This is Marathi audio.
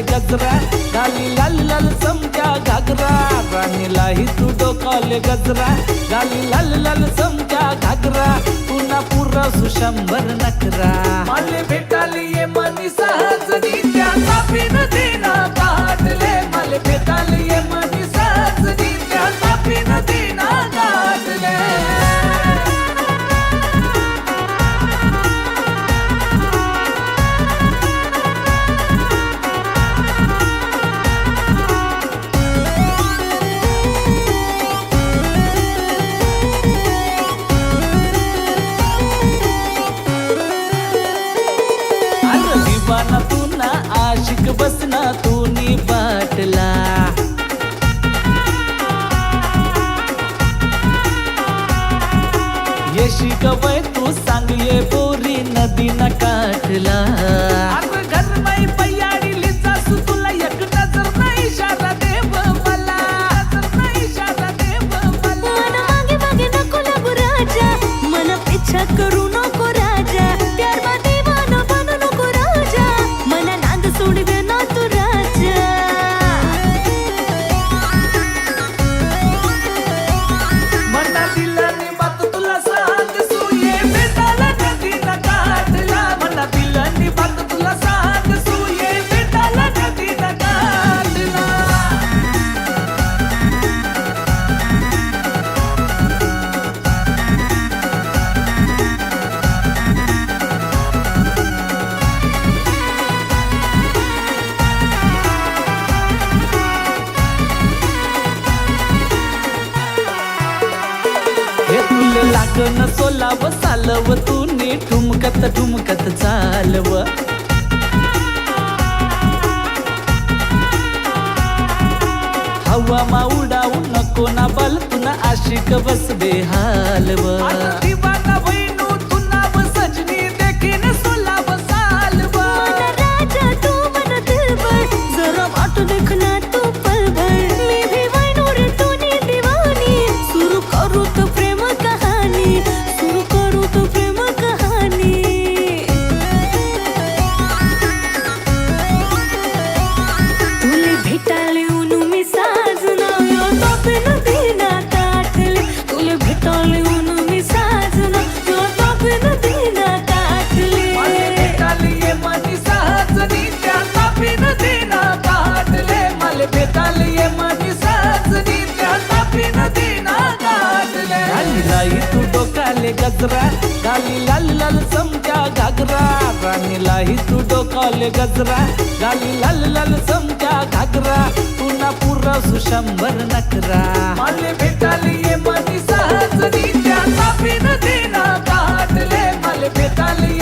गजरा गाली लाल लाल समजा घागरा राणीला ही तू डोकावले गजरा गाली लाल लाल समजा घागरा पुन्हा पुरा सुशंभर नकरा मला भेटाली ये मनी सहजनी त्या तापीन देना गाठले मला भेटाली ये मनी सहजनी त्या तापीन देना गाठले आशिक बसना तूनी बाटला ये शिकवय तू सांग ये बोरी नदी न काठला घर माई पयाडी लिचा सुतुला एक नजर नाही इशारा देव मला नजर नाही इशारा देव मला मन मागे मागे नको लागू राजा मन पिछा करू नको राजा प्यार मा दीवाना बनू नको राजा मना नांद सोड दे ना तू राजा मना दिलानी बात तुला सांग सुये भेटाला नदी न काठला मना दिलानी बात तुला सांग सुये भेटाला नदी न काठला हे तुले लागन सोलाव सालव तूनी ठुमकत ठुमकत चालव हवा मा उडावू नको ना बल तुना आशिक बस बेहालव दीवाना वैनू तुना सजनी देखीन सोलाव सालव मना राजा तू मन दिलबर जरा वाटू देखना तू पल भर मी भी वैनू रे तूनी दीवानी शुरू करू तो प्रेम कहानी शुरू करू तो प्रेम कहानी तुले भेटाले उनु मी साजना यो तापीन देना काठले तुले भेटाले उनु मी साजना यो तापीन देना काठले मला भेटाली ये मनी सहजनी त्या तापीन देना काठले मला भेटाली ये मनी सहजनी त्या तापीन देना काठले राणीलाई तू डोकाले गजरा गाली लाल लाल समजा घागरा राणीलाई तू डोकाले गजरा गाली लाल लाल समजा घागरा पुन्हा पुरा सुशंभर नकरा मला भेटाली ये मनी सहजनी त्या तापीन देना काठले मला भेटाली